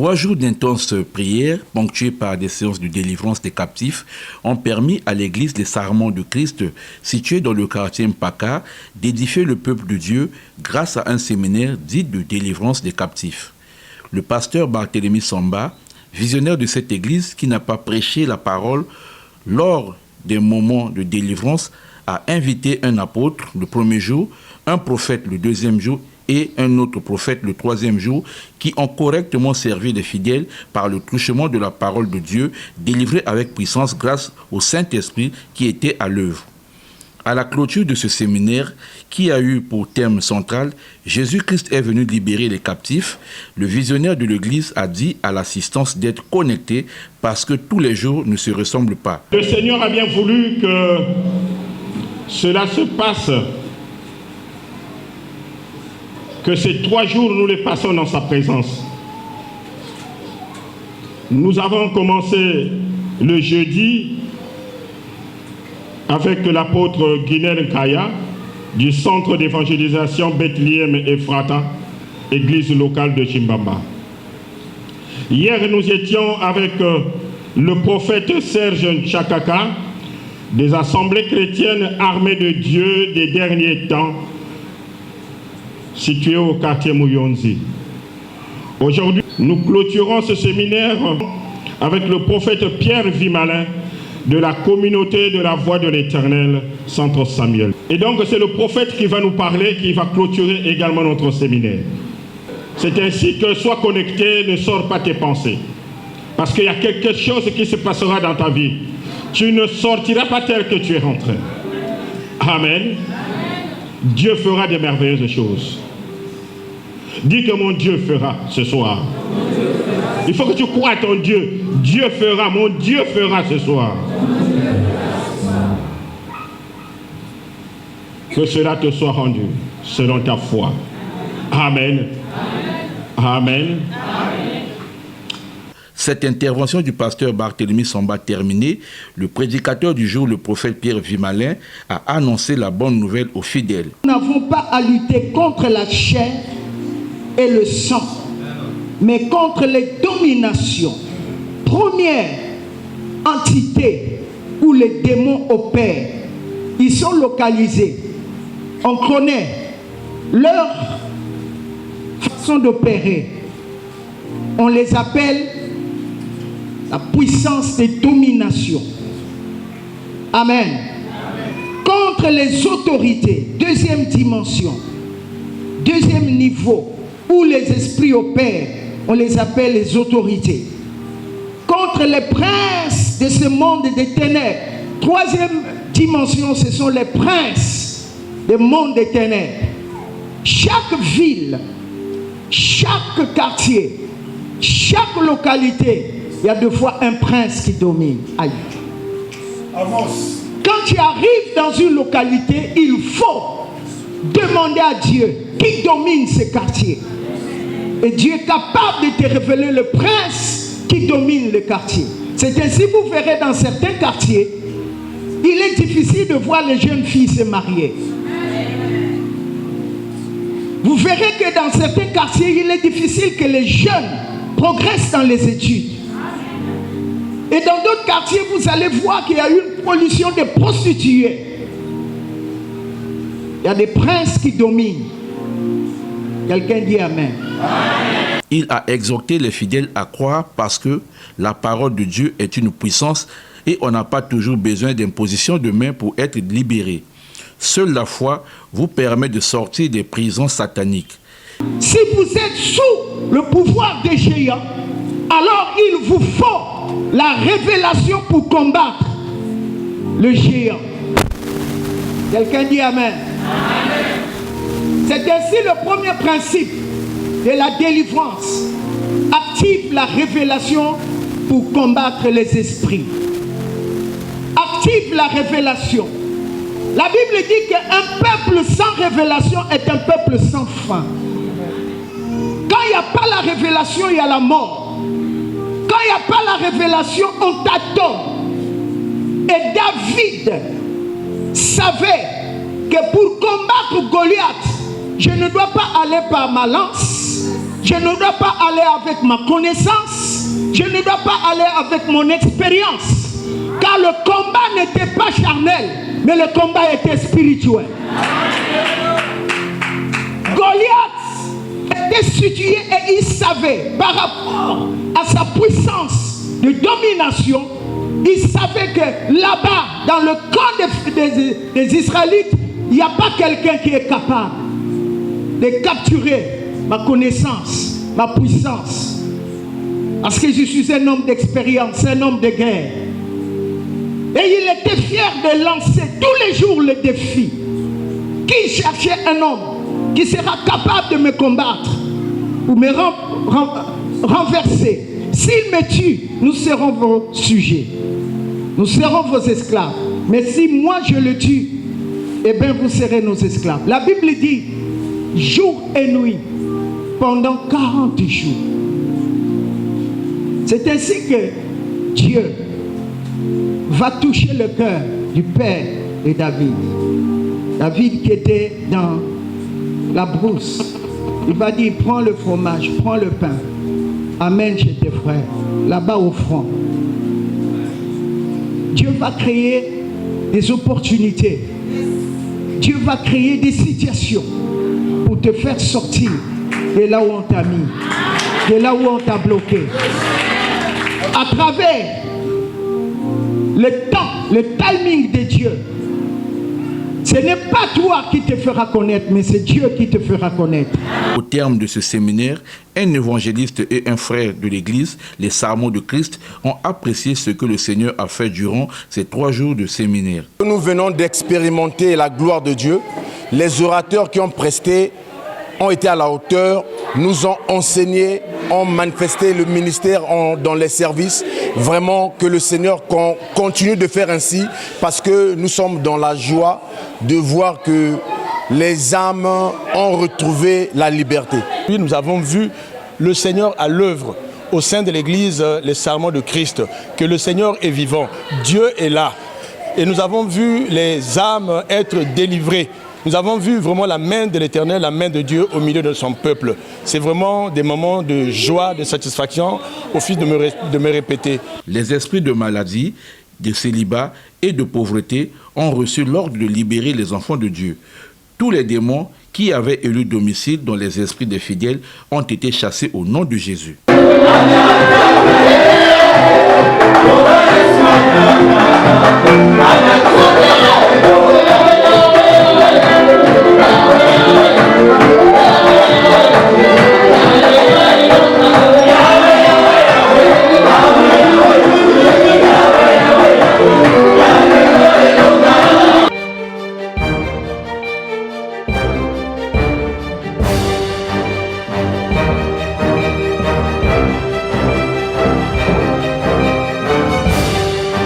3 jours d'intenses prières, ponctuées par des séances de délivrance des captifs, ont permis à l'église des Sarments de Christ, située dans le quartier Mpaka, d'édifier le peuple de Dieu grâce à un séminaire dit de délivrance des captifs. Le pasteur Barthélemy Samba, visionnaire de cette église qui n'a pas prêché la parole lors des moments de délivrance, a invité un apôtre le premier jour, un prophète le deuxième jour et un autre prophète le troisième jour, qui ont correctement servi les fidèles par le truchement de la parole de Dieu, délivrée avec puissance grâce au Saint-Esprit qui était à l'œuvre. À la clôture de ce séminaire, qui a eu pour thème central « Jésus-Christ est venu libérer les captifs », le visionnaire de l'Église a dit à l'assistance d'être connecté parce que tous les jours ne se ressemblent pas. Le Seigneur a bien voulu que cela se passe, que ces 3 jours, nous les passons dans sa présence. Nous avons commencé le jeudi avec l'apôtre Guinel Nkaya du centre d'évangélisation Bethléem Ephrata, église locale de Chimbamba. Hier, nous étions avec le prophète Serge Nchakaka des assemblées chrétiennes armées de Dieu des derniers temps, situé au quartier Mouyonzi. Aujourd'hui, nous clôturons ce séminaire avec le prophète Pierre Vimalin de la communauté de la Voix de l'Éternel, Centre Samuel. Et donc c'est le prophète qui va nous parler, qui va clôturer également notre séminaire. C'est ainsi que sois connecté, ne sors pas tes pensées. Parce qu'il y a quelque chose qui se passera dans ta vie. Tu ne sortiras pas tel que tu es rentré. Amen. Dieu fera de merveilleuses choses. Dis que mon Dieu fera ce soir. Il faut que tu crois à ton Dieu. Dieu fera, mon Dieu fera ce soir. Que cela te soit rendu selon ta foi. Amen. Amen. Cette intervention du pasteur Barthélemy Samba terminée, le prédicateur du jour, le prophète Pierre Vimalin, a annoncé la bonne nouvelle aux fidèles. Nous n'avons pas à lutter contre la chair et le sang, mais contre les dominations. Première entité où les démons opèrent, ils sont localisés. On connaît leur façon d'opérer. On les appelle la puissance de domination. Amen. Contre les autorités, deuxième dimension, deuxième niveau, où les esprits opèrent, on les appelle les autorités. Contre les princes de ce monde des ténèbres, troisième dimension, ce sont les princes du monde des ténèbres. Chaque ville, chaque quartier, chaque localité, il y a 2 fois un prince qui domine. Aïe. Avance. Quand tu arrives dans une localité, il faut demander à Dieu qui domine ce quartier. Et Dieu est capable de te révéler le prince qui domine le quartier. C'est ainsi que vous verrez dans certains quartiers, il est difficile de voir les jeunes filles se marier. Vous verrez que dans certains quartiers, il est difficile que les jeunes progressent dans les études. Et dans d'autres quartiers, vous allez voir qu'il y a une pollution de prostituées. Il y a des princes qui dominent. Quelqu'un dit Amen. Il a exhorté les fidèles à croire parce que la parole de Dieu est une puissance et on n'a pas toujours besoin d'imposition de main pour être libéré. Seule la foi vous permet de sortir des prisons sataniques. Si vous êtes sous le pouvoir des géants, alors il vous faut la révélation pour combattre le géant. Quelqu'un dit Amen. C'est ainsi le premier principe de la délivrance. Active la révélation pour combattre les esprits. Active la révélation. La Bible dit qu'un peuple sans révélation est un peuple sans fin. Quand il n'y a pas la révélation, il y a la mort. Quand il n'y a pas la révélation, on t'adore. Et David savait que pour combattre Goliath, je ne dois pas aller par ma lance, Je ne dois pas aller avec ma connaissance. Je ne dois pas aller avec mon expérience. Car le combat n'était pas charnel, mais le combat était spirituel. Goliath était situé et il savait, par rapport à sa puissance de domination, il savait que là-bas, dans le camp des Israélites, il n'y a pas quelqu'un qui est capable de capturer ma connaissance, ma puissance. Parce que je suis un homme d'expérience, un homme de guerre. Et il était fier de lancer tous les jours le défi. Qui cherchait un homme qui sera capable de me combattre ou me renverser? S'il me tue, nous serons vos sujets. Nous serons vos esclaves. Mais si moi je le tue, eh bien vous serez nos esclaves. La Bible dit, jour et nuit, pendant 40 jours. C'est ainsi que Dieu va toucher le cœur du père de David. David qui était dans la brousse. Il va dire, prends le fromage, prends le pain. Amène chez tes frères, là-bas au front. Dieu va créer des opportunités. Dieu va créer des situations pour te faire sortir de là où on t'a mis, de là où on t'a bloqué. À travers le temps, le timing de Dieu, ce n'est pas toi qui te fera connaître, mais c'est Dieu qui te fera connaître. Au terme de ce séminaire, un évangéliste et un frère de l'Église, les Sarments de Christ, ont apprécié ce que le Seigneur a fait durant ces 3 jours de séminaire. Nous venons d'expérimenter la gloire de Dieu. Les orateurs qui ont presté ont été à la hauteur, nous ont enseigné, ont manifesté le ministère dans les services. Vraiment que le Seigneur continue de faire ainsi, parce que nous sommes dans la joie de voir que les âmes ont retrouvé la liberté. Puis nous avons vu le Seigneur à l'œuvre au sein de l'Église, les Sarments de Christ, que le Seigneur est vivant, Dieu est là. Et nous avons vu les âmes être délivrées. Nous avons vu vraiment la main de l'Éternel, la main de Dieu au milieu de son peuple. C'est vraiment des moments de joie, de satisfaction, au fil de me répéter. Les esprits de maladie, de célibat et de pauvreté ont reçu l'ordre de libérer les enfants de Dieu. Tous les démons qui avaient élu domicile dans les esprits des fidèles ont été chassés au nom de Jésus.